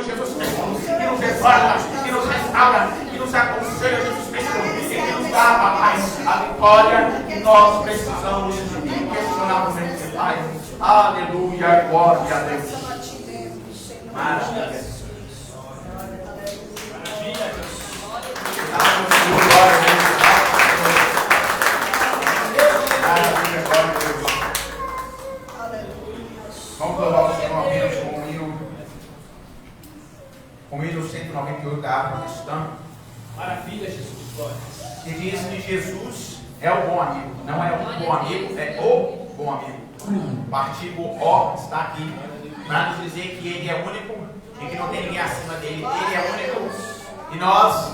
Jesus Cristo, que nos exorta, que nos restaura, que nos aconselha, Jesus Cristo, e que nos dá, papai, a vitória que nós precisamos inquestionavelmente, Pai. Aleluia, glória a Deus. Maravilha. Vamos louvar o Senhor apenas com o hino 198 da harpa cristã. Maravilha, Jesus, glória. Que diz que Jesus é o bom amigo. Não é um bom amigo, é o bom amigo. O artigo O está aqui para nos dizer que Ele é único e que não tem ninguém acima dele. Ele é único e nós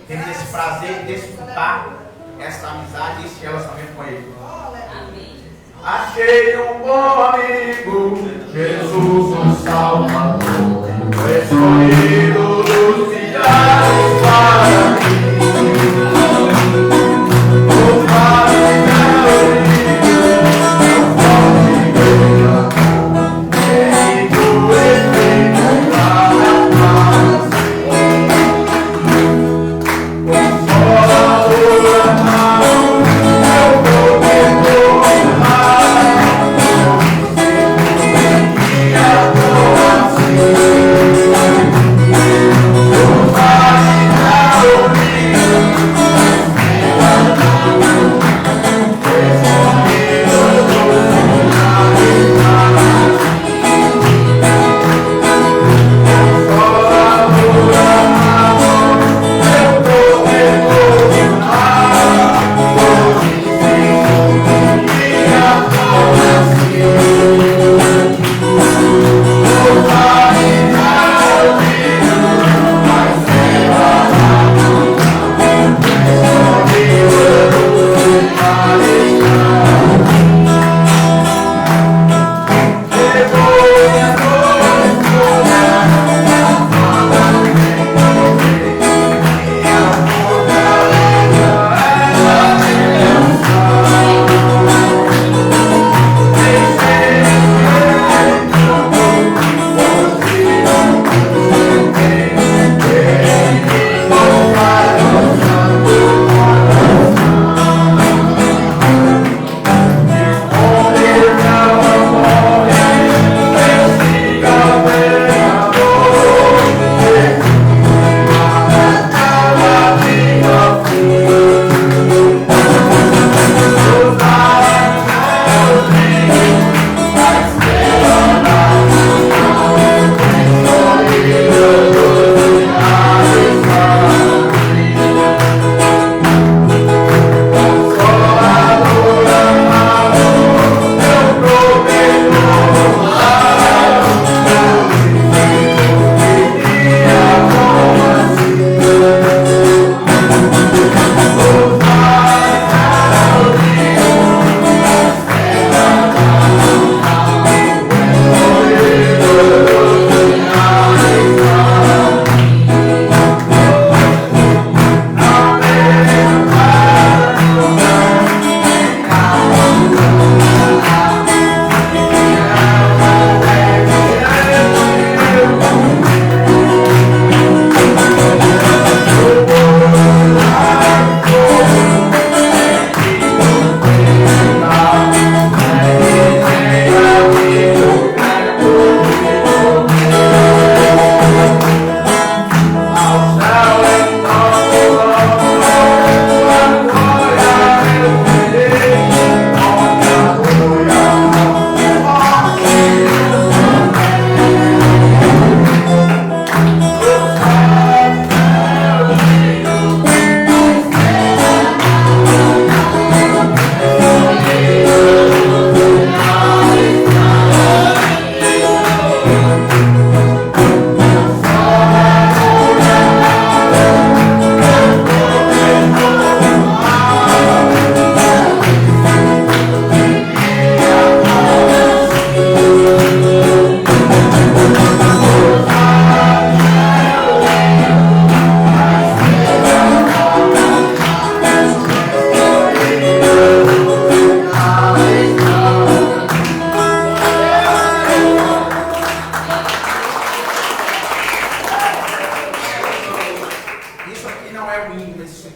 temos esse prazer de desfrutar essa amizade e esse relacionamento com Ele. Achei um bom amigo, Jesus o Salvador, o escolhido dos milhares para mim. O Pai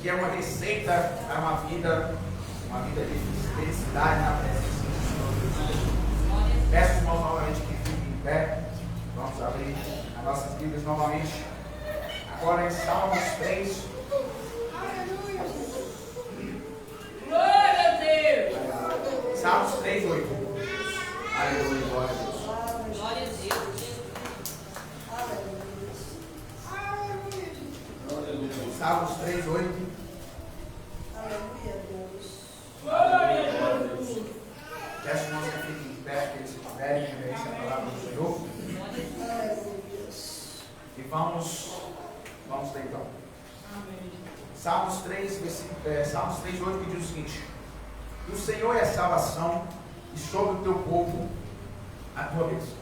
que é uma receita para uma vida de felicidade na presença do Senhor. Peço, irmãos, novamente que fiquem em pé. Vamos abrir as nossas Bíblias novamente. Agora em Salmos 3. Glória a Deus! Salmos 3, 8. Aleluia, glória a Deus. Glória a Deus. Salmos 3, 8. Glória a Deus! Peço, irmãos, que fiquem em pé, que eles se puderem reverenciar a palavra do Senhor. E vamos ler então. Salmos 3, 8, que diz o seguinte: do Senhor é a salvação, e sobre o teu povo a tua bênção.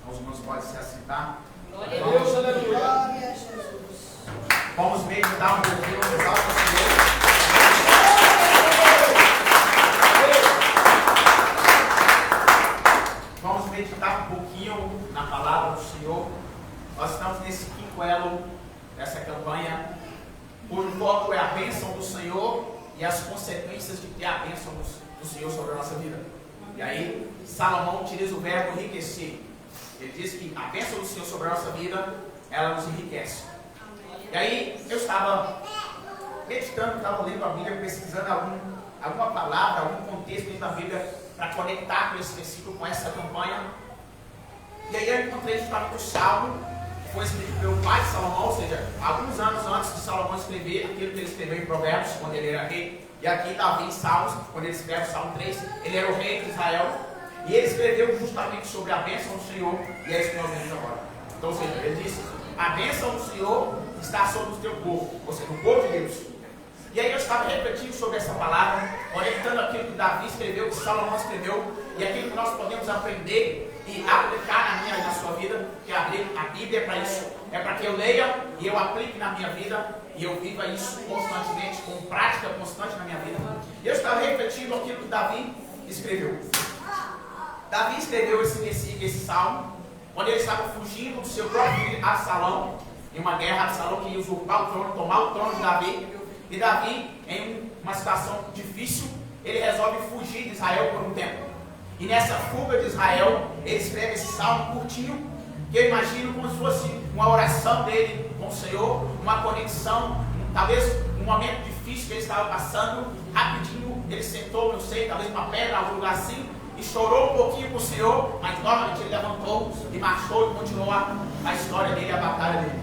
Os irmãos podem se assentar. Glória a Deus, aleluia! Glória a Jesus. Vamos meditar um pouquinho no exalto do Senhor. Vamos meditar um pouquinho na palavra do Senhor. Nós estamos nesse quinto elo dessa campanha, cujo foco é a bênção do Senhor e as consequências de ter a bênção do Senhor sobre a nossa vida. E aí, Salomão utiliza o verbo enriquecer. Ele diz que a bênção do Senhor sobre a nossa vida, ela nos enriquece. E aí, eu estava meditando, estava lendo a Bíblia, pesquisando alguma palavra, algum contexto dentro da Bíblia para conectar com esse versículo, com essa campanha. E aí eu encontrei justamente o Salmo, que foi escrito pelo pai de Salomão, ou seja, alguns anos antes de Salomão escrever aquilo que ele escreveu em Provérbios, quando ele era rei. E aqui Davi em Salmos, quando ele escreve o Salmo 3, ele era o rei de Israel. E ele escreveu justamente sobre a bênção do Senhor, e é isso que nós vemos agora. Então, ou seja, ele disse: a bênção do Senhor está sobre o teu povo, ou seja, o povo de Deus. E aí eu estava refletindo sobre essa palavra, conectando aquilo que Davi escreveu, que Salomão escreveu, e aquilo que nós podemos aprender e aplicar na minha e na sua vida, que a Bíblia é para isso, é para que eu leia e eu aplique na minha vida, e eu viva isso constantemente, com prática constante na minha vida. E eu estava refletindo aquilo que Davi escreveu. Davi escreveu esse salmo, quando ele estava fugindo do seu próprio filho Absalão, em uma guerra. Absalão que ia usurpar o trono, tomar o trono de Davi. E Davi, em uma situação difícil, ele resolve fugir de Israel por um tempo. E nessa fuga de Israel, ele escreve esse salmo curtinho, que eu imagino como se fosse uma oração dele com o Senhor, uma conexão, talvez um momento difícil que ele estava passando. Rapidinho, ele sentou, não sei, talvez uma pedra, algum lugar assim, e chorou um pouquinho com o Senhor, mas novamente ele levantou e marchou e continuou a história dele, a batalha dele.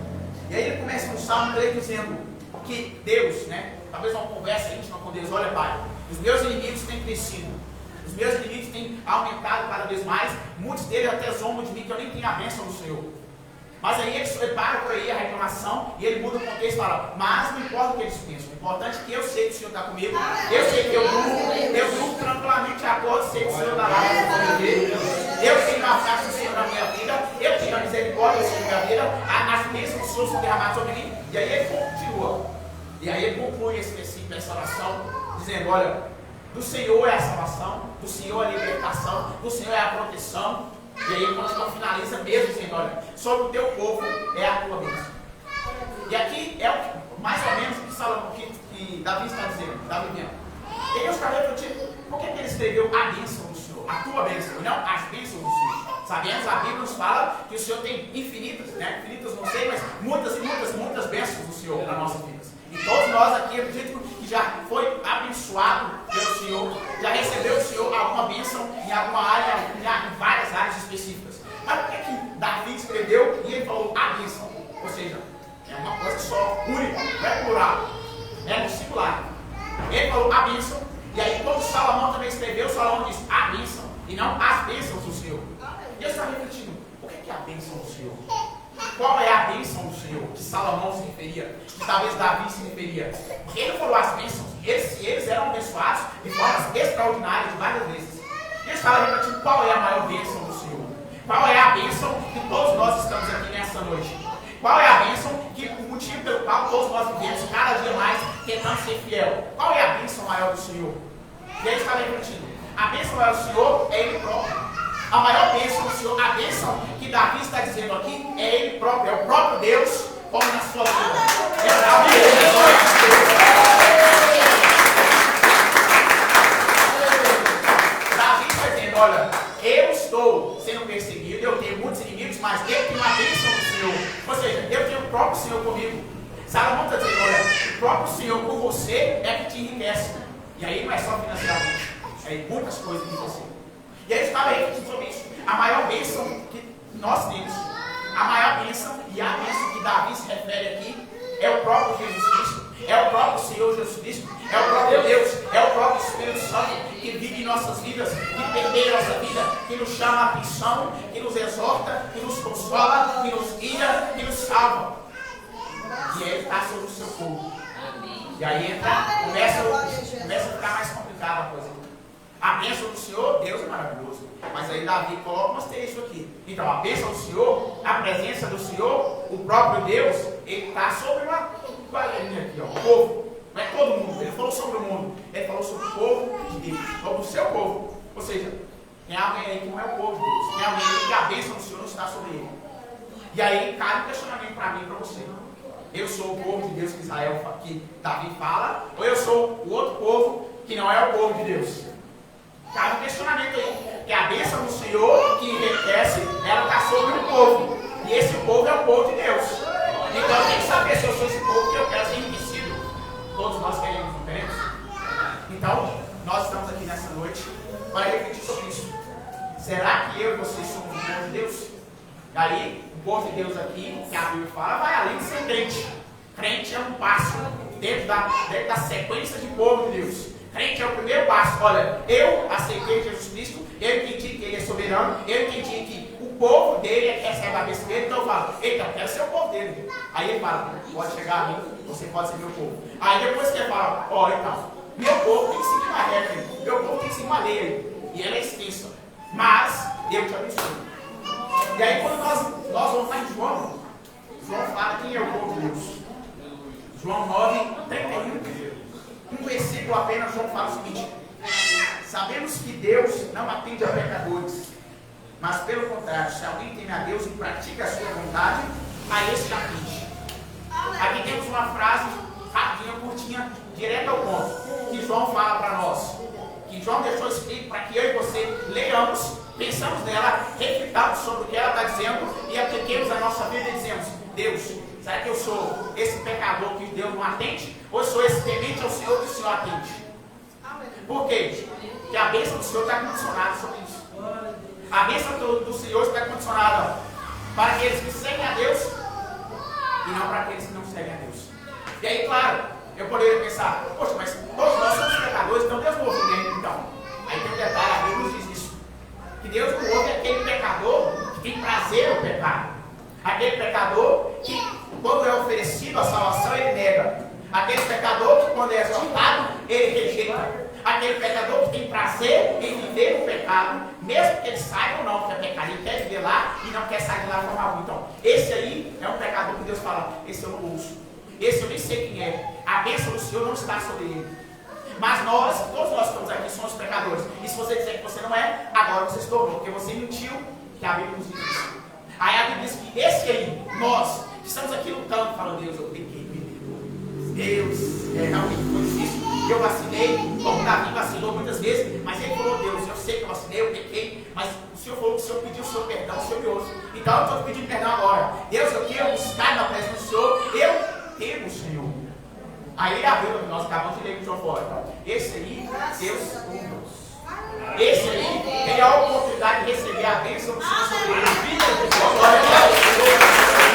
E aí ele começa no Salmo 3 dizendo que Deus, talvez uma conversa íntima com Deus: olha, Pai, os meus inimigos têm crescido, os meus inimigos têm aumentado cada vez mais, muitos deles até zombam de mim, que eu nem tenho a bênção do Senhor. Mas aí ele para por aí a reclamação e ele muda o contexto e fala: mas não importa o que eles pensam, o importante é que eu sei que o Senhor está comigo, eu sei que eu durmo tranquilamente acordo, sei que o Senhor está lá na minha vida, eu tenho a graça do Senhor na minha vida, eu tenho a misericórdia do Senhor na minha vida, as bênçãos do Senhor são derramadas sobre mim. E aí ele continua, e aí ele conclui esse versículo, essa oração, dizendo: olha, do Senhor é a salvação, do Senhor é a libertação, do Senhor é a proteção. E aí quando finaliza mesmo dizendo: olha, sobre o teu povo é a tua bênção. E aqui é mais ou menos o que Davi está dizendo, está vivendo. E eu estava refletindo, por que ele escreveu a bênção do Senhor, a tua bênção, e não as bênçãos do Senhor? Sabemos, a Bíblia nos fala que o Senhor tem infinitas, infinitas não sei, mas muitas e muitas, muitas bênçãos do Senhor na nossa vida. E todos nós aqui, acredito que já foi abençoado pelo Senhor, já recebeu do Senhor alguma bênção em alguma área, em várias áreas específicas. Mas por que Davi escreveu e ele falou a bênção? Ou seja, é uma coisa só, única, não é plural, é no singular. Ele falou a bênção, e aí quando Salomão também escreveu, Salomão disse a bênção, e não as bênçãos do Senhor. E eu estava refletindo, o que é a bênção do Senhor? Qual é a bênção do Senhor que Salomão se referia, que talvez Davi se referia? Porque ele falou as bênçãos, eles eram abençoados de formas extraordinárias, de várias vezes. E eu estava refletindo, qual é a maior bênção do Senhor? Qual é a bênção que todos nós estamos aqui nessa noite? Qual é a bênção o motivo pelo qual todos nós vivemos cada dia mais tentando ser fiel? Qual é a bênção maior do Senhor? E aí eu estava refletindo, a bênção maior do Senhor é Ele próprio. A maior bênção do Senhor, a bênção que Davi está dizendo aqui, é Ele próprio, é o próprio Deus, como na sua vida. É o Senhor comigo. Salomão está dizendo, olha, o próprio Senhor com você é que te enriquece. E aí não é só financeiramente, é muitas coisas que você. E aí estava refletindo sobre isso. A maior bênção que nós temos, a maior bênção e a bênção que Davi se refere aqui, é o próprio Jesus Cristo, é o próprio Senhor Jesus Cristo, é o próprio Deus, é o próprio Espírito Santo que vive em nossas vidas, que permeia nossa vida, que nos chama a atenção, que nos exorta, que nos consola, que nos guia, que nos salva. E Ele está sobre o seu povo. E aí começa a ficar mais complicada a coisa. A bênção do Senhor, Deus é maravilhoso. Mas aí Davi coloca, mostrei isso aqui. Então a bênção do Senhor, a presença do Senhor, o próprio Deus, Ele está sobre uma linha aqui, ó, o povo. Não é todo mundo. Ele falou sobre o mundo. Ele falou sobre o povo de Deus, sobre o seu povo. Ou seja, tem alguém aí que não é o povo de Deus. Tem alguém aí que a bênção do Senhor não está sobre ele. E aí cai um questionamento para mim e para você. Eu sou o povo de Deus que Israel, que Davi fala, ou eu sou o outro povo que não é o povo de Deus? Cai um questionamento aí. Que a bênção do Senhor que enriquece, ela está sobre o povo. E esse povo é o povo de Deus. Então eu tenho que saber se eu sou esse povo que eu quero ser enriquecido. Todos nós queremos, não queremos? Então, nós estamos aqui nessa noite para refletir sobre isso. Será que eu e vocês somos o povo de Deus? E aí, o povo de Deus aqui, que a Bíblia fala, vai além de ser crente. Crente é um passo dentro da sequência de povo de Deus. Crente é o primeiro passo. Olha, eu aceitei Jesus Cristo, eu entendi que Ele é soberano, eu entendi que o povo dele é que recebe a bênção dele, então eu falo, eita, eu quero ser o povo dele. Aí ele fala, pode chegar a mim, você pode ser meu povo. Aí depois que ele fala, olha então, meu povo tem que seguir uma regra, meu povo tem que seguir uma lei, e ela é extensa, mas eu te abençoo. E aí quando nós vamos lá em João fala quem é o povo de Deus. João 9:31. Um versículo apenas, João fala o seguinte: sabemos que Deus não atende a pecadores, mas pelo contrário, se alguém teme a Deus e pratica a sua vontade, a esse atende. Aqui temos uma frase rapidinha, curtinha, direta ao ponto, que João fala para nós, que João deixou escrito para que eu e você leiamos, pensamos nela, reflitamos sobre o que ela está dizendo e apliquemos a nossa vida e dizemos: Deus, será que eu sou esse pecador que Deus não atende? Ou sou esse temente ao Senhor que o Senhor atende? Por quê? Porque a bênção do Senhor está condicionada sobre isso. A bênção do Senhor está condicionada para aqueles que seguem a Deus e não para aqueles que não seguem a Deus. E aí, claro, eu poderia pensar, poxa, mas todos nós somos pecadores, então Deus não ouve ninguém. Então, aí tem um detalhe, a Bíblia nos diz isso, que Deus não ouve aquele pecador que tem prazer no pecado. Aquele pecador que, quando é oferecido a salvação, ele nega. Aquele pecador que, quando é exortado, ele rejeita. Aquele pecador que tem prazer em viver o pecado, mesmo que ele saiba ou não que é pecado, ele quer viver lá e não quer sair de lá de forma alguma. Então, esse aí é um pecador que Deus fala: esse eu não ouço, esse eu nem sei quem é. A bênção do Senhor não está sobre ele. Mas todos nós que estamos aqui somos pecadores. E se você disser que você não é, agora você se tornou, porque você mentiu, que a Bíblia nos diz isso. Aí a Bíblia diz que esse aí, nós, que estamos aqui lutando, falando: Deus, eu pequei, me perdoe. Deus, realmente foi difícil. Eu vacilei, como Davi vacilou muitas vezes, mas ele falou: Deus, eu sei que eu vacilei, eu pequei, mas o Senhor falou que o Senhor pediu o seu perdão, o Senhor me ouve. Então eu estou pedindo perdão agora. Deus, eu quero buscar na presença do Senhor, eu temo o Senhor. Aí a Bíblia que nós acabamos de ler com o João fora. Então, esse aí, Deus, esse aí tem a oportunidade de receber a bênção do Senhor sobre ele. Glória a Deus.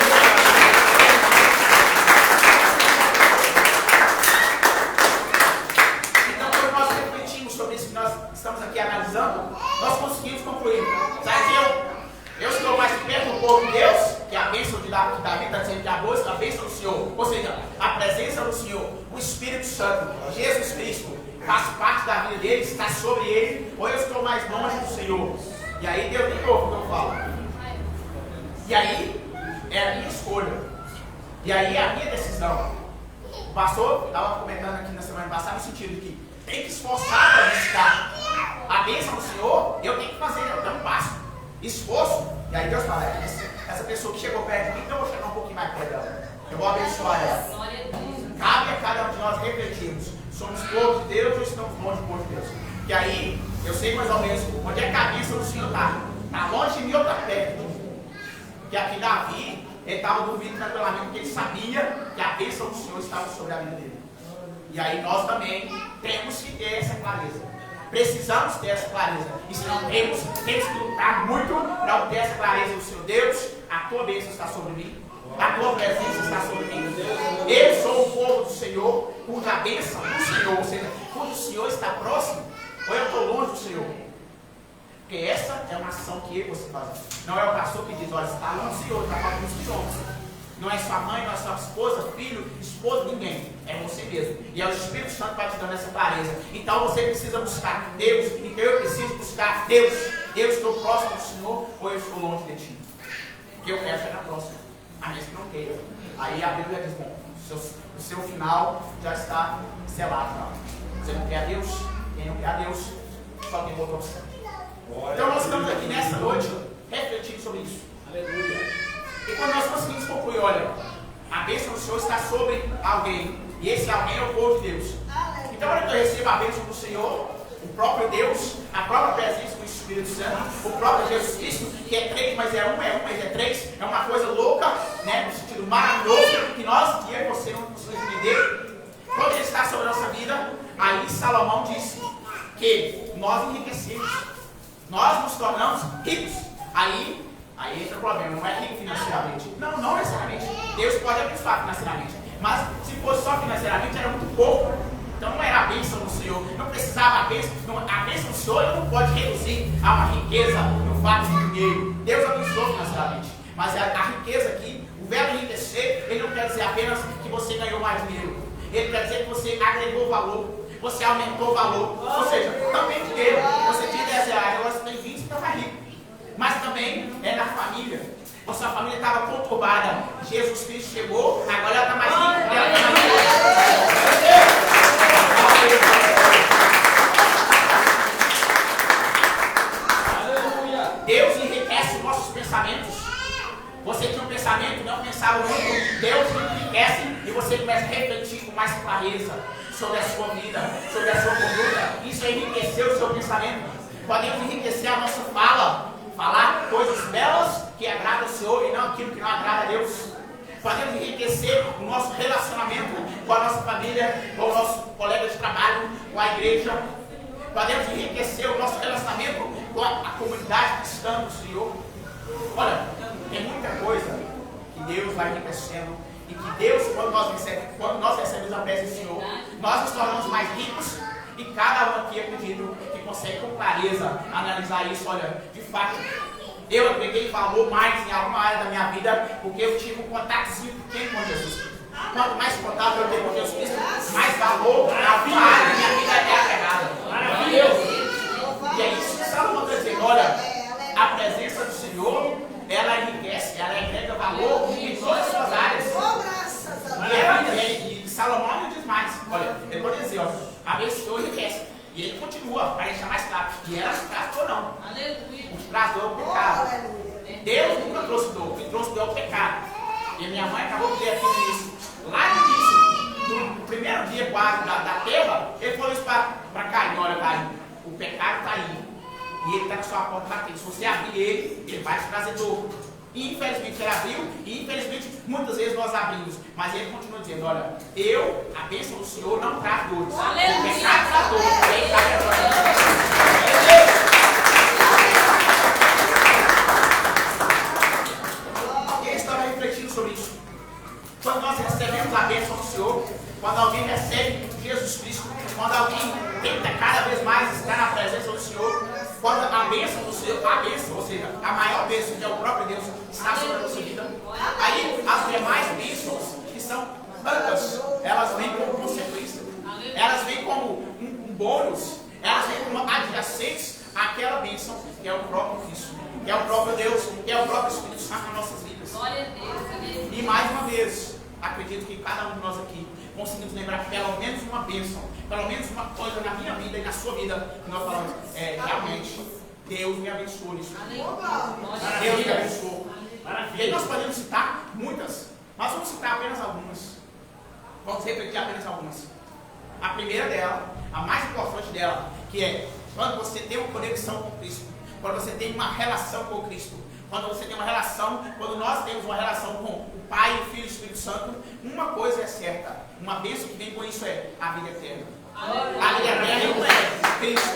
Estamos aqui analisando, nós conseguimos concluir. Sabe que eu estou mais perto do povo de Deus, que é a bênção de Davi está dizendo que a bênção do Senhor, ou seja, a presença do Senhor, o Espírito Santo, Jesus Cristo, faz parte da vida dele, está sobre ele, ou eu estou mais longe do Senhor. E aí Deus nem ouve o que eu falo. E aí é a minha escolha. E aí é a minha decisão. O pastor estava comentando aqui na semana passada no sentido de que tem que esforçar para buscar a bênção do Senhor. Eu tenho que fazer, eu tenho um passo, esforço. E aí Deus fala: essa pessoa que chegou perto de mim, então eu vou chegar um pouquinho mais perto dela, eu vou abençoar ela. Cabe a cada um de nós refletirmos: somos povo de Deus ou estamos longe do povo de Deus? E aí eu sei mais ou menos onde é que a bênção do Senhor está. Está longe de mim ou está perto de mim? Porque aqui Davi ele estava dormindo tranquilamente, porque ele sabia que a bênção do Senhor estava sobre a vida dele. E aí nós também temos que ter essa clareza. Precisamos ter essa clareza. E se não temos que lutar muito para ter essa clareza do Senhor. Deus, a tua bênção está sobre mim. A tua presença está sobre mim. Eu sou o povo do Senhor, cuja bênção do Senhor, ou seja, quando o Senhor está próximo, ou eu estou longe do Senhor. Porque essa é uma ação que eu e você faz. Não é o pastor que diz, olha, você está longe do Senhor, está falando dos quilômetros. Não é sua mãe, não é sua esposa, filho, esposa, ninguém. É você mesmo. E é o Espírito Santo que vai te dando essa clareza. Então você precisa buscar Deus. Então eu preciso buscar Deus. Eu estou próximo do Senhor ou eu estou longe de ti? Porque eu quero chegar próximo. A menos que não queira. Aí a Bíblia diz, bom, o seu final já está selado. Não. Você não quer a Deus? Quem não quer a Deus, só tem outra opção. Então nós estamos aqui nessa noite refletindo sobre isso. Aleluia. E quando nós conseguimos concluir, olha, a bênção do Senhor está sobre alguém, e esse alguém é o povo de Deus. Então, quando eu recebo a bênção do Senhor, o próprio Deus, a própria presença do Espírito Santo, o próprio Jesus Cristo, que é três, mas é um, mas é três, é uma coisa louca, né, no sentido maravilhoso, que nós, que eu e você não conseguimos entender. Quando ele está sobre a nossa vida, aí Salomão disse que nós enriquecemos, nós nos tornamos ricos. Aí entra o problema, não é rico financeiramente. Não necessariamente. Deus pode abençoar financeiramente. Mas se fosse só financeiramente, era muito pouco. Então não era a bênção do Senhor. Não precisava a bênção. A bênção do Senhor não pode reduzir a uma riqueza no fato de dinheiro. Deus abençoou financeiramente. Mas a riqueza aqui, o verbo enriquecer, ele não quer dizer apenas que você ganhou mais dinheiro. Ele quer dizer que você agregou valor. Você aumentou o valor. Ou seja, também dinheiro. Você tinha 10 reais, agora você tem 20, então tá rico. Mas também é na família. A sua família estava conturbada. Jesus Cristo chegou, agora ela está mais rica. Ela está mais rica. Deus enriquece os nossos pensamentos. Você tinha um pensamento, não pensava muito. Deus enriquece e você começa a refletir com mais clareza sobre a sua vida, sobre a sua conduta. Isso enriqueceu o seu pensamento. Podemos enriquecer a nossa fala. Falar coisas belas que agradam ao Senhor e não aquilo que não agrada a Deus. Podemos enriquecer o nosso relacionamento com a nossa família, com o nosso colega de trabalho, com a igreja. Podemos enriquecer o nosso relacionamento com a comunidade cristã do Senhor. Olha, tem muita coisa que Deus vai enriquecendo e que Deus, quando nós recebemos a presença do Senhor, nós nos tornamos mais ricos. E cada um aqui, acredito, que consegue com clareza analisar isso. Olha, de fato, eu agreguei valor mais em alguma área da minha vida, porque eu tive um contatozinho pequeno com Jesus. Quanto mais contato eu tenho com Jesus Cristo, mais valor em alguma área da minha vida é agregada. Maravilhoso! E é isso que Salomão está dizendo. Olha, a presença do Senhor, ela enriquece, ela agrega valor em todas as suas áreas. E Salomão não diz mais. Olha, ele pode dizer, ó, abençoou e enriquece. E ele continua, para deixar mais claro. E ela não traz dor, não. Aleluia. O que traz dor é o pecado. Deus nunca trouxe dor. O que trouxe dor é o pecado. E minha mãe acabou de ler aqui no início. Lá no início, no primeiro dia quase da terra, ele falou isso para Caim. Olha, Caim, o pecado está aí. E ele está na sua porta batendo. Se você abrir ele vai te trazer dor. E infelizmente ele abriu, e infelizmente muitas vezes nós abrimos. Mas ele continua dizendo, olha, a bênção do Senhor não traz dores. Aleluia. O pecado traz dor. Alguém estava refletindo sobre isso. Quando nós recebemos a bênção do Senhor, quando alguém recebe Jesus Cristo, quando alguém tenta cada vez mais estar na presença do Senhor, quando a bênção do Senhor, a bênção, ou seja, a maior bênção que é o próprio Deus, está sobre a nossa vida, aí as demais bênçãos, que são tantas, elas vêm como consequência, elas vêm como um bônus, elas vêm como adjacentes àquela bênção que é o próprio Cristo, que é o próprio Deus, que é o próprio Espírito Santo nas nossas vidas. E mais uma vez, acredito que cada um de nós aqui conseguimos lembrar pelo menos uma bênção, pelo menos uma coisa na minha vida e na sua vida, que nós falamos, realmente, Deus me abençoou nisso. Deus me abençoou. E aí nós podemos citar muitas, mas vamos citar apenas algumas. Vamos repetir apenas algumas. A primeira dela, a mais importante dela, que é quando você tem uma conexão com Cristo, quando você tem uma relação com Cristo, Quando você tem uma relação, quando nós temos uma relação com o Pai, o Filho e o Espírito Santo, uma coisa é certa, uma bênção que vem com isso é a vida eterna. A vida eterna não é Cristo.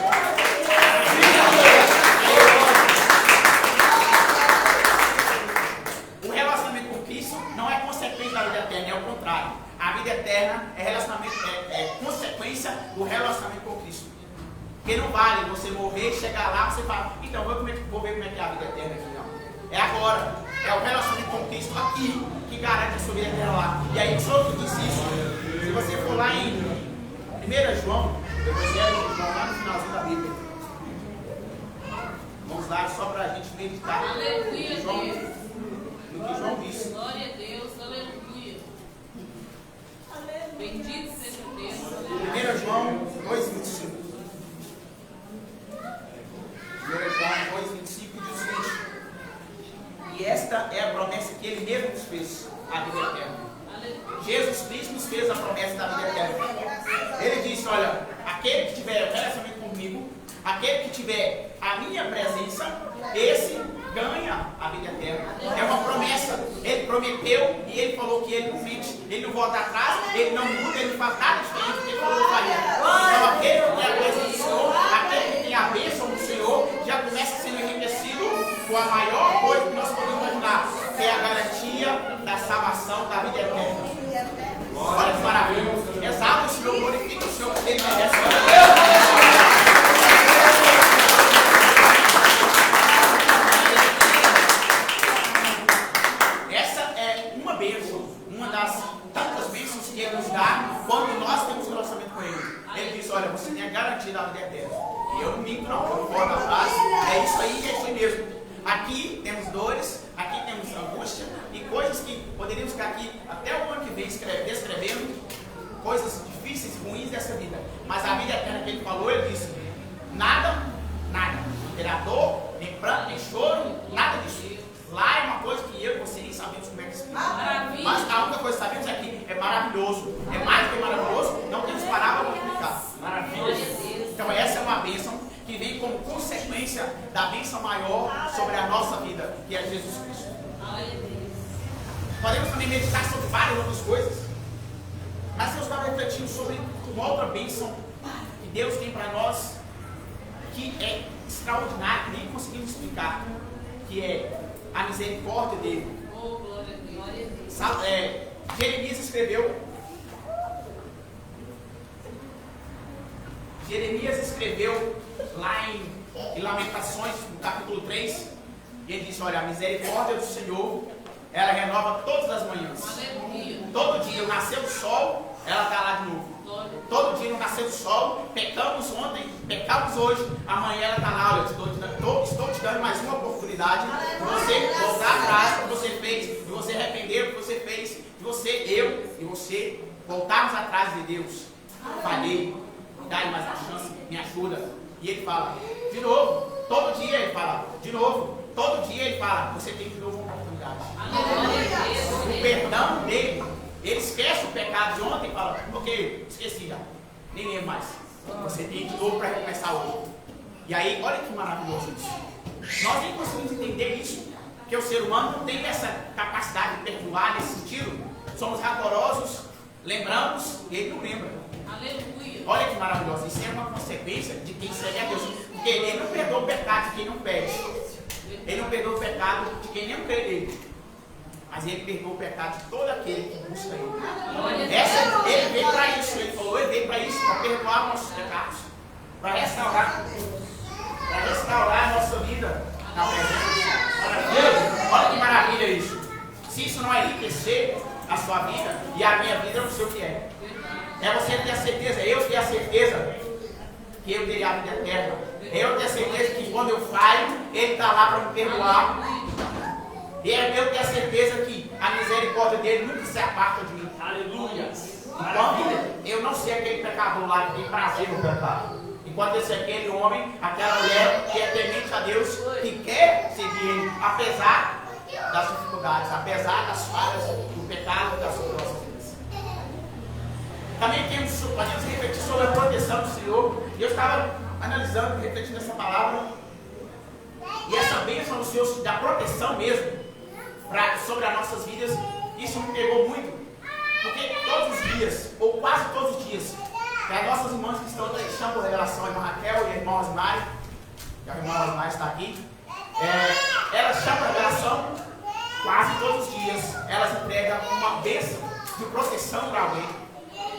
O relacionamento com Cristo não é consequência da vida eterna, é o contrário. A vida eterna é consequência do relacionamento com Cristo. Porque não vale você morrer, chegar lá, você fala, então vou ver como é que é a vida eterna aqui, não. É agora, é o relacionamento com Cristo aqui que garante a sua vida eterna lá. E aí, só que diz isso, se você for lá em 1 João, o Evangelho de João, lá no finalzinho da Bíblia. Vamos lá só para a gente meditar. Aleluia, João, Deus. no que João disse. Glória a Deus, aleluia. Bendito seja Deus. 1 João 2,25. 1 João 2,25 diz o seguinte: e esta é a promessa que ele mesmo nos fez, a vida eterna. Jesus Cristo nos fez a promessa da vida eterna. Ele disse: olha, aquele que tiver relacionamento comigo, aquele que tiver a minha presença, esse ganha a vida eterna. É uma promessa. Ele prometeu e ele falou que ele não mente, ele não volta atrás, ele não muda, ele não faz nada diferente do que ele falou que faria. Então aquele que tem a presença do Senhor, aquele que tem a bênção do Senhor, já começa sendo enriquecido com a maior coisa que nós podemos imaginar, que é a garantia da salvação, da vida eterna. Olha que maravilha. Exalta o Senhor, glorifica o Senhor, porque ele merece. Essa é uma bênção, uma das tantas bênçãos que ele nos dá quando nós temos relacionamento com ele. Ele diz: olha, você tem a garantia da vida eterna. E eu não minto, não, eu não volto atrás. É isso aí, é isso aí mesmo. Aqui temos dores, aqui temos angústia e coisas que poderíamos ficar aqui até o ano que vem descrevendo, coisas difíceis, ruins dessa vida. Mas a vida eterna que ele falou, ele disse: nada, terá dor, nem pranto, nem choro, nada disso. Lá é uma coisa que eu e você nem sabemos como é que se explica. Mas a única coisa que sabemos é que é maravilhoso. É mais do que maravilhoso, não temos palavras para explicar. Maravilhoso. Então essa é uma bênção que vem como consequência da bênção maior sobre a nossa vida, que é Jesus Cristo. Podemos também meditar sobre várias outras coisas, mas eu estava refletindo sobre uma outra bênção que Deus tem para nós, que é extraordinária, que nem conseguimos explicar, que é a misericórdia dele. Oh, glória a Deus. Jeremias escreveu lá em Lamentações, no capítulo 3, e ele disse: olha, a misericórdia do Senhor, ela renova todas as manhãs. Aleluia. Todo dia, o nascer do sol, ela está lá de novo. Todo dia no nascer do sol, pecamos ontem, pecamos hoje, amanhã ela está lá. Olha, estou te dando mais uma oportunidade de você voltar atrás do que você fez, de você arrepender do que você fez, de você, eu e você voltarmos atrás de Deus. Falhei, me dá mais uma chance, me ajuda. E ele fala, de novo, todo dia ele fala, de novo, todo dia ele fala, você tem de novo uma oportunidade. O perdão dele, ele esquece o pecado de ontem e fala, ok, esqueci já, nem lembro mais. Você tem de novo para recomeçar hoje. E aí, olha que maravilhoso isso. Nós nem conseguimos entender isso, porque o ser humano não tem essa capacidade de perdoar nesse sentido. Somos rancorosos, lembramos e ele não lembra. Aleluia. Olha que maravilhoso, isso é uma consequência de quem segue a Deus. Porque ele não perdoa o pecado de quem não pede. Ele não perdoa o pecado de quem nem crê nele. Mas ele perdoa o pecado de todo aquele que busca ele. Ele veio para isso, ele falou, ele veio para isso, para perdoar nossos pecados, para restaurar a nossa vida na presença de Deus. Olha que maravilha isso. Se isso não enriquecer a sua vida e a minha vida, eu não sei o que é. É você ter a certeza, eu ter a certeza que eu terei a vida eterna. Eu ter a certeza que quando eu falho, ele está lá para me perdoar. E eu ter a certeza que a misericórdia dele nunca se aparta de mim. Aleluia. Enquanto eu não sei aquele pecador lá que tem prazer no pecado. Enquanto eu sei aquele homem, aquela mulher que é temente a Deus, que quer seguir ele, apesar das dificuldades, apesar das falhas do pecado das nossas vidas. Também podemos refletir sobre a proteção do Senhor. E eu estava analisando, refletindo essa palavra. E essa bênção do Senhor, da proteção mesmo, sobre as nossas vidas, isso me pegou muito. Porque todos os dias, ou quase todos os dias, as nossas irmãs que estão por revelação, a irmã Raquel e a irmã Osmari, que a irmã Osmari está aqui, elas chamam a revelação quase todos os dias. Elas entregam uma bênção de proteção para alguém.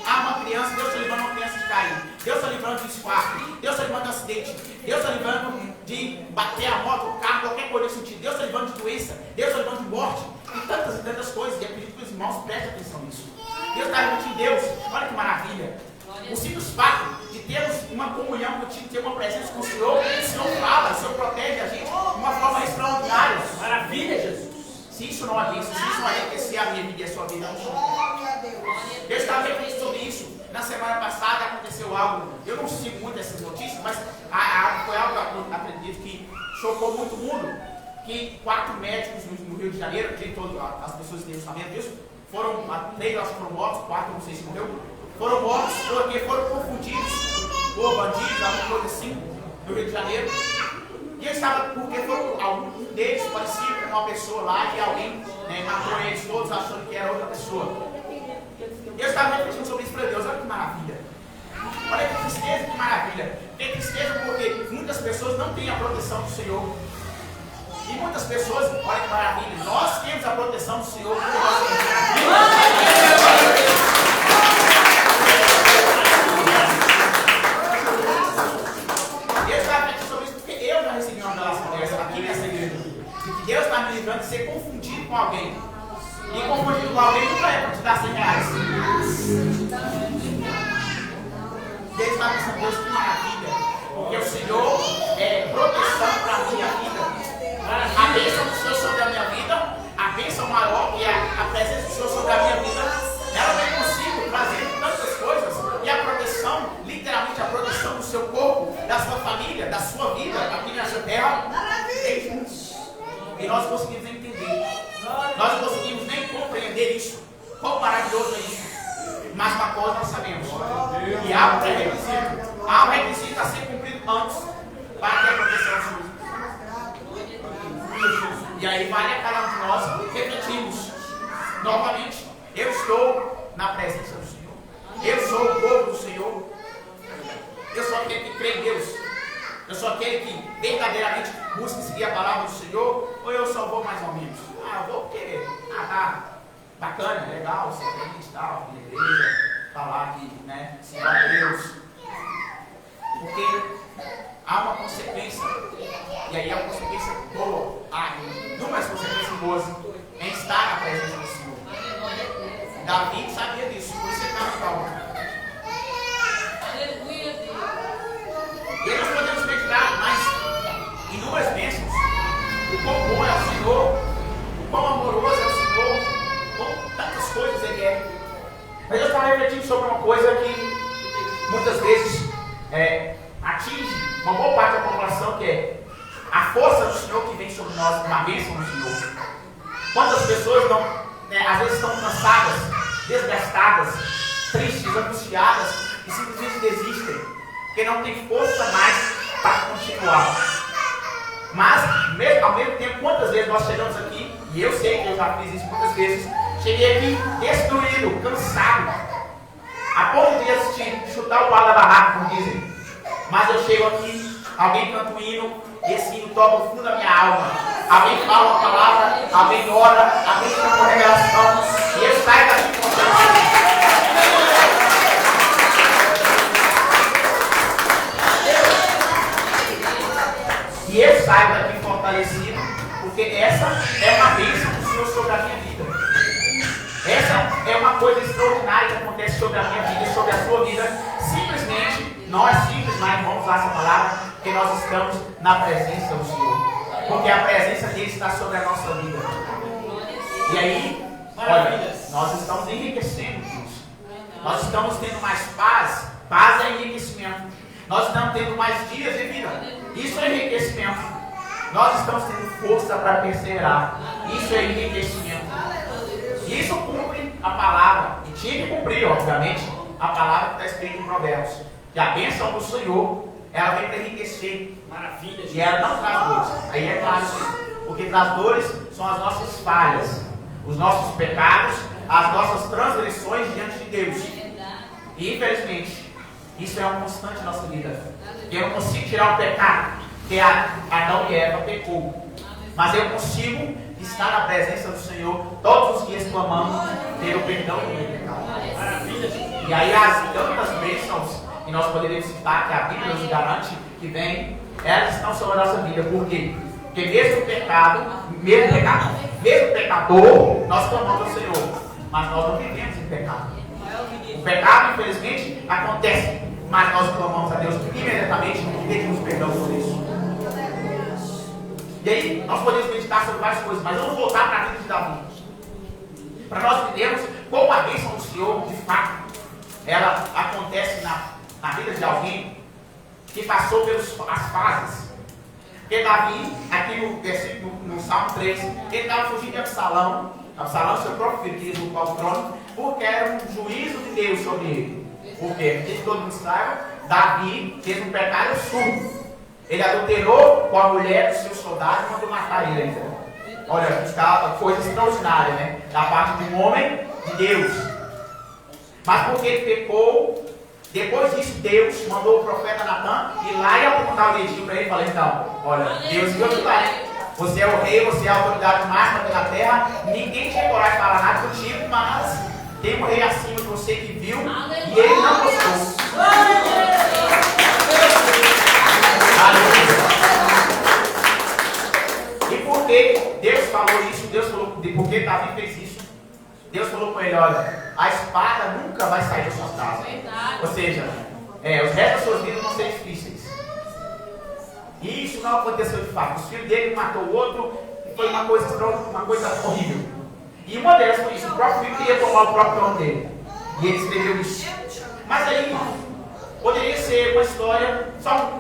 Uma criança, Deus está livrando uma criança de cair, Deus está livrando de infarto, Deus está livrando de acidente, Deus está livrando de bater a moto, o carro, qualquer coisa nesse sentido, Deus está livrando de doença, Deus está livrando de morte, e tantas coisas. E eu acredito que os irmãos prestem atenção nisso. Deus está livrando de Deus, olha que maravilha. O simples fato de termos uma comunhão contigo, ter uma presença com o Senhor fala, o Senhor protege a gente de uma forma extraordinária. Maravilha, Jesus. Se isso não é bênção, se isso não é enriquecer a minha vida e a sua vida, Deus está refletindo sobre isso. Na semana passada aconteceu algo, eu não sigo muito essas notícias, mas foi algo que eu acredito que chocou muito o mundo. Que 4 médicos no Rio de Janeiro, que as pessoas que estão sabendo disso, 3 acho que foram mortos, 4 não sei se morreu, foram mortos porque foram confundidos por bandidos, alguma coisa assim, no Rio de Janeiro. E eles estavam, porque um deles parecia com uma pessoa lá e alguém matou eles todos achando que era outra pessoa. E eu estava refletindo sobre isso para Deus. Olha que maravilha. Olha que tristeza, que maravilha. Tem tristeza porque muitas pessoas não têm a proteção do Senhor. E muitas pessoas, olha que maravilha, nós temos a proteção do Senhor. Eu estava refletindo sobre isso porque eu já recebi uma revelação dessa aqui nessa igreja. De que Deus está me livrando de ser confundido com alguém. E confundido com alguém nunca é para te dar 100 reais. Deus está pensando, Deus, que maravilha. Porque o Senhor é proteção para a minha vida. A bênção do Senhor sobre a minha vida, a bênção maior, que é a presença do Senhor sobre a minha vida, ela vem consigo trazer tantas coisas. E a proteção, literalmente a proteção do seu corpo, da sua família, da sua vida, aqui nessa terra, tem juntos. E nós conseguimos entender. Nós não conseguimos nem compreender isso. Quão maravilhoso é isso. Mas uma coisa nós sabemos. Que há um pré-requisito. Há um requisito a ser cumprido antes para ter a proteção do Senhor. E aí vale a cada um de nós repetirmos. Novamente, eu estou na presença do Senhor. Eu sou o povo do Senhor. Eu sou aquele que crê em Deus. Eu sou aquele que verdadeiramente busca seguir a palavra do Senhor. Ou eu só vou mais ou menos? Eu vou porque, tá bacana, legal, ser crente e tal, na igreja, falar que, se vai a Deus. Porque há uma consequência, e aí há uma consequência boa, há inúmeras consequências boas em estar na presença do Senhor. Davi sabia disso, por isso ele está na calma. E aí nós podemos meditar mais inúmeras bênçãos, o quão bom é o Senhor, o quão amoroso é o Senhor, quão tantas coisas Ele é. Mas eu estava refletindo sobre uma coisa que muitas vezes atinge uma boa parte da população, que é a força do Senhor que vem sobre nós, uma bênção do Senhor. Quantas pessoas não, às vezes estão cansadas, desgastadas, tristes, angustiadas e simplesmente desistem, porque não tem força mais para continuar. Mas, ao mesmo tempo, quantas vezes nós chegamos aqui, e eu sei que eu já fiz isso muitas vezes, cheguei aqui destruído, cansado, a ponto de assistir, chutar o pau da barraca, como dizem. Mas eu chego aqui, alguém canta um hino, e esse hino toca o fundo da minha alma. Alguém fala uma palavra, alguém ora, alguém chama uma revelação, e eu saio daqui com E eu saio daqui fortalecido, porque essa é uma bênção do Senhor sobre a minha vida. Essa é uma coisa extraordinária que acontece sobre a minha vida e sobre a sua vida. Simplesmente, nós simplesmente vamos usar essa palavra, porque nós estamos na presença do Senhor. Porque a presença dele está sobre a nossa vida. E aí, olha, nós estamos enriquecendo isso. Nós estamos tendo mais paz. Paz é enriquecimento. Nós estamos tendo mais dias de vida. Isso é enriquecimento. Nós estamos tendo força para perseverar. Isso é enriquecimento. Isso cumpre a palavra. E tinha que cumprir, obviamente, a palavra que está escrita em Provérbios. Que a bênção do Senhor ela vem para enriquecer. Maravilha, E ela não traz dores. Aí é claro, sim. Porque as dores são as nossas falhas, os nossos pecados, as nossas transgressões diante de Deus. E infelizmente, isso é uma constante na nossa vida. Eu não consigo tirar o pecado, que Adão e Eva pecou. Mas eu consigo estar na presença do Senhor todos os dias clamando pelo perdão do meu pecado. Maravilha. E aí as tantas bênçãos que nós poderíamos citar, que a Bíblia nos garante que vem, elas estão sobre a nossa vida. Por quê? Porque mesmo pecador, nós clamamos ao Senhor. Mas nós não vivemos em pecado. O pecado, infelizmente, acontece. Mas nós clamamos a Deus imediatamente e pedimos perdão por isso. E aí, nós podemos meditar sobre várias coisas, mas vamos voltar para a vida de Davi. Para nós entendermos como a bênção do Senhor, de fato, ela acontece na vida de alguém que passou pelas fases. Porque Davi, aqui no versículo, no Salmo 3, ele estava fugindo de Absalão. Absalão, seu próprio filho, que ia ocupar o trono, porque era um juízo de Deus sobre ele. Por quê? Porque todo mundo saiba, Davi fez um pecado absurdo. Ele adulterou com a mulher do seu soldado e mandou matar ele ainda. Olha, coisa extraordinária, né? Da parte de um homem de Deus. Mas porque ele pecou, depois disso Deus mandou o profeta Natan ir lá e apontar o dedinho para ele e falar, então, olha, Deus viu aquilo lá, né? Você é o rei, você é a autoridade máxima pela terra, ninguém tinha coragem de falar nada contigo, mas tem um rei acima de você que viu e ele não gostou. E por que Deus falou isso? Deus falou, porque Davi fez isso, Deus falou com ele, olha, a espada nunca vai sair das suas casas. Ou seja, os restos das suas vidas vão ser difíceis. E isso não aconteceu de fato. Os filhos dele matou o outro e foi uma coisa horrível. E uma delas foi isso, o próprio filho queria tomar o próprio trono dele. E ele escreveu isso. Mas aí, poderia ser uma história, só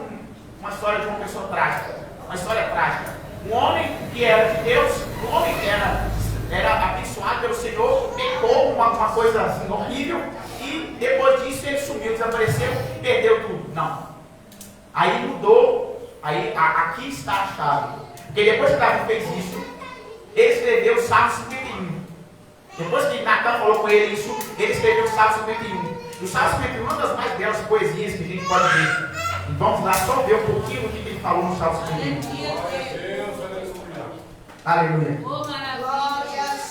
uma história de uma pessoa trágica. Uma história trágica. Um homem que era de Deus, um homem que era abençoado pelo Senhor, pecou uma coisa assim, horrível, e depois disso ele sumiu, desapareceu, perdeu tudo. Não. Aí mudou. Aí, aqui está a chave. Porque depois que Davi fez isso, ele escreveu o Salmo 51. Depois que Natan falou com ele isso, ele escreveu o Salmo 51. E o Salmo 51 é uma das mais belas poesias que a gente pode ver. E vamos lá só ver um pouquinho do que ele falou no Salmo 51. Aleluia.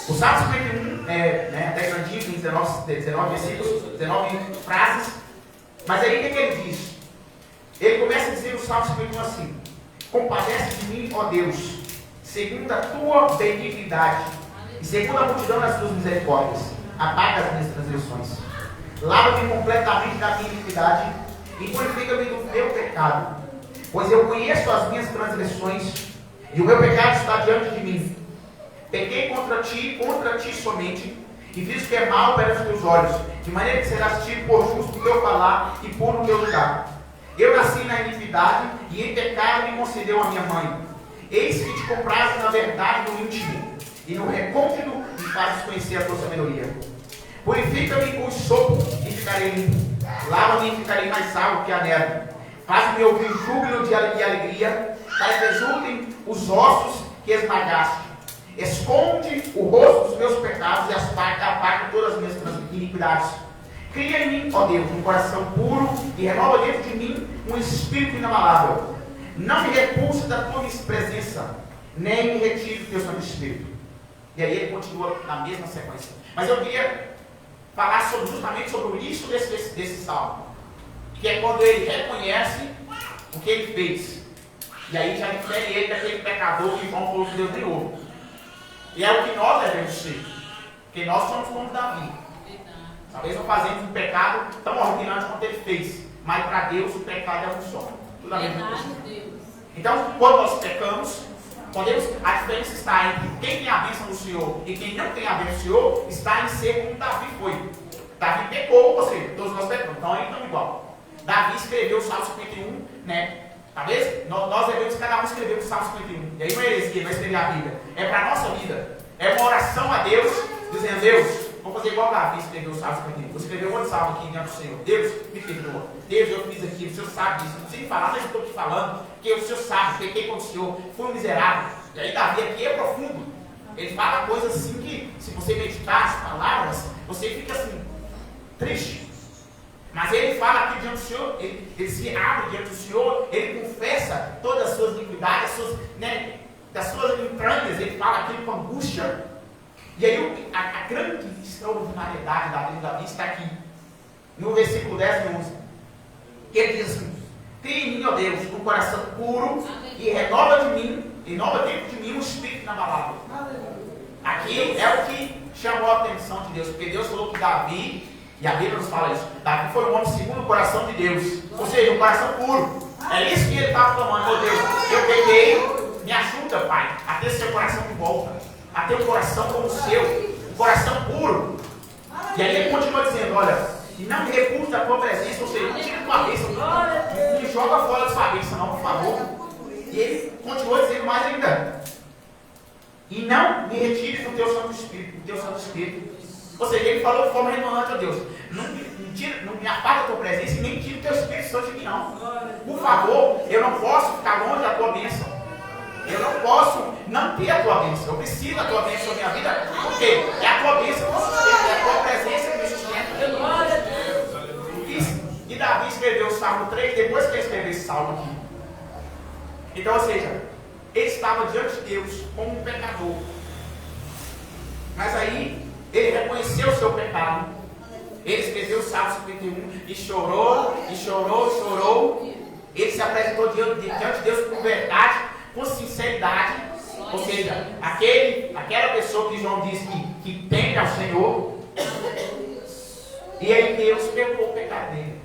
O Salmo 51 é até grandinho, tem 19 versículos, 19 frases. Mas aí o que ele diz? Ele começa a dizer no Salmo 51 assim: compadece de mim, ó Deus, segundo a tua benignidade e segundo a multidão das tuas misericórdias, apaga as minhas transgressões. Lava-me completamente da minha iniquidade e purifica-me do meu pecado, pois eu conheço as minhas transgressões e o meu pecado está diante de mim. Pequei contra ti somente, e fiz o que é mal perante os teus olhos, de maneira que serás tido por justo no teu falar e puro no teu lugar. Eu nasci na iniquidade, e em pecado me concedeu a minha mãe. Eis que te compraste na verdade no íntimo, e no recôndito me fazes conhecer a tua sabedoria. Purifica-me com o sopro, e ficarei limpo. Lava-me e ficarei mais salvo que a neve. Faz-me ouvir júbilo de alegria, para que exultem os ossos que esmagaste. Esconde o rosto dos meus pecados e apaga todas as minhas iniquidades. Cria em mim, ó Deus, um coração puro e renova dentro de mim um espírito inabalável. Não me repulse da tua presença, nem me retire do teu Santo Espírito. E aí ele continua na mesma sequência. Mas eu queria falar justamente sobre o início desse salmo, que é quando ele reconhece o que ele fez. E aí já difere ele daquele pecador que vão por Deus de novo. E é o que nós devemos ser. Porque nós somos como Davi. Talvez não fazemos um pecado tão ordenante quanto ele fez. Mas para Deus o pecado é um só. Tudo a mesma coisa. Então, quando nós pecamos, a diferença está entre quem tem a bênção do Senhor e quem não tem a bênção do Senhor, está em ser como Davi foi. Davi pecou, ou seja, todos nós pecamos. Então, eles estão igual. Davi escreveu o Salmo 51, né? Talvez nós devemos cada um escrever o Salmo 51. E aí não é heresia, não é escrever a Bíblia. É para a nossa vida. É uma oração a Deus, dizendo: Deus, Vamos fazer igual Davi escreveu o Salmo 51. Vou escrever um outro salmo aqui diante do Senhor. Deus, me perdoa. Deus, eu fiz aquilo. O Senhor sabe disso. Não precisa falar, mas eu estou te falando. Porque o Senhor sabe. Pequei com o Senhor. Fui um miserável. E aí Davi aqui é profundo. Ele fala coisas assim que, se você meditar as palavras, você fica assim, triste. Mas ele fala aqui diante do Senhor, ele se abre diante do Senhor, ele confessa todas as suas iniquidades, das suas entranhas, ele fala aquilo com angústia. E aí a grande extraordinariedade da vida de Davi está aqui, no versículo 10 e 11. Que ele diz assim: cria em mim, ó Deus, um coração puro e renova dentro de mim um espírito inabalável. Aqui é o que chamou a atenção de Deus, porque Deus falou que Davi, e a Bíblia nos fala isso, Davi foi um homem segundo o coração de Deus, ou seja, um coração puro. É isso que ele estava clamando: oh Deus, eu peguei, me ajuda, Pai, a ter seu coração de volta, a ter um coração como o seu, um coração puro. E aí ele continua dizendo: olha, e não me repulse da tua presença, ou seja, não tira a tua bênção, não me joga fora da sua bênção, não, por favor. E ele continua dizendo mais ainda: e não me retires do teu Santo Espírito, Ou seja, ele falou de forma redundante a Deus: não me aparta da tua presença e nem tire o teu Espírito Santo de mim, não. Por favor, eu não posso ficar longe da tua bênção. Eu não posso não ter a tua bênção. Eu preciso da tua bênção na minha vida. Por quê? É a tua bênção que me sustenta, é a tua presença que me sustenta. E Davi escreveu o Salmo 3 depois que ele escreveu esse salmo aqui. Então, ou seja, ele estava diante de Deus como um pecador. Mas aí ele reconheceu o seu pecado. Ele escreveu o Salmo 51 e chorou, e chorou, e chorou. Ele se apresentou diante de Deus com verdade, com sinceridade. Ou seja, aquela pessoa que João diz que teme ao Senhor. E aí Deus perdoou o pecado dele.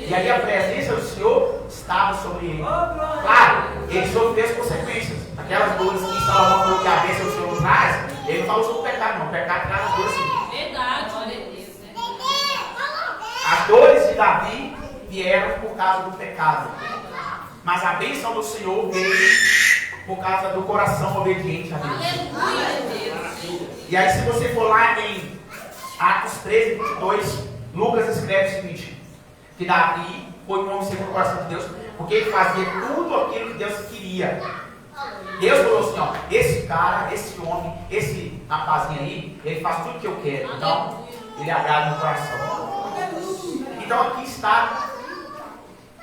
E aí a presença do Senhor estava sobre ele. Claro, ele sofreu as consequências. Aquelas dores que Salomão falou que a bênção do Senhor nos traz, ele não falou sobre o pecado, não. O pecado traz as dores sim. Verdade, olha Deus, né? As dores de Davi vieram por causa do pecado. Mas a bênção do Senhor veio por causa do coração obediente a Deus. Aleluia, Deus. E aí, se você for lá em Atos 13, 22, Lucas escreve o seguinte: que Davi foi um homem segundo o coração de Deus, porque ele fazia tudo aquilo que Deus queria. Deus falou assim: ó, esse cara, esse homem, esse rapazinho aí, ele faz tudo que eu quero. Então, ele agrada no coração. Então aqui está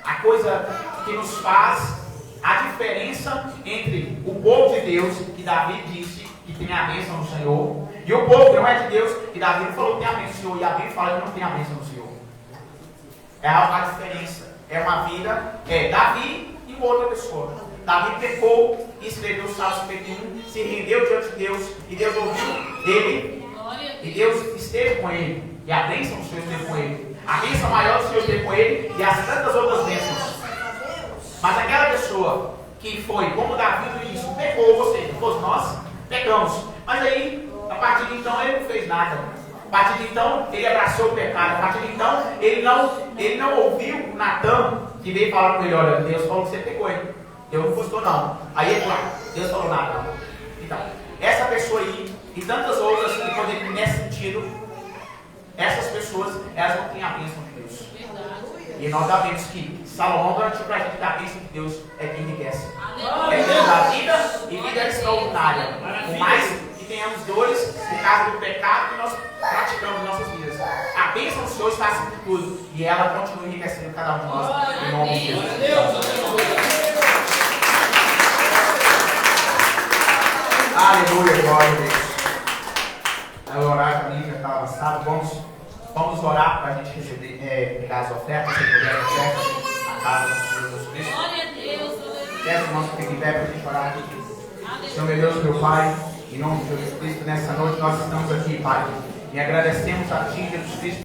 a coisa que nos faz a diferença entre o povo de Deus, que Davi disse que tem a bênção no Senhor, e o povo que não é de Deus, que Davi não falou que tem a bênção no Senhor, e a Bíblia fala que não tem a bênção no Senhor. É a diferença. É uma vida, Davi e uma outra pessoa. Davi pecou e escreveu o Salmo 51, se rendeu diante de Deus, e Deus ouviu ele, e Deus esteve com ele, e a bênção do Senhor esteve com ele. A bênção maior do Senhor esteve com ele, e as tantas outras bênçãos. Mas aquela pessoa que foi, como Davi no início, pecou, ou seja, todos nós pecamos. Mas aí, a partir de então, ele não fez nada. A partir de então, ele abraçou o pecado. A partir de então, ele não ouviu o Natan, que veio falar com ele: olha, Deus falou que você pecou, hein? Eu não gostou não. Aí ele falou: Deus falou nada. Então, essa pessoa aí, e tantas outras que poderiam nesse sentido, essas pessoas, elas não têm a bênção de Deus. E nós sabemos que Salomão garantiu para a gente que a bênção de Deus é que enriquece. É Deus da vida e vida extraordinária. Por mais que tenhamos dores por causa do pecado que nós praticamos em nossas vidas, a bênção do Senhor está acima de tudo. E ela continua enriquecendo cada um de nós. Em nome de Jesus. Aleluia, glória a Deus. O horário também já está avançado. Vamos orar para a gente receber, pegar as ofertas, se puder, ofertas, a casa de Jesus Cristo. Glória a Deus, Peço irmãos que fiquem em pé para a gente orar aqui. Senhor meu Deus, meu Pai, em nome de Jesus Cristo, nessa noite nós estamos aqui, Pai, e agradecemos a Ti, Jesus Cristo.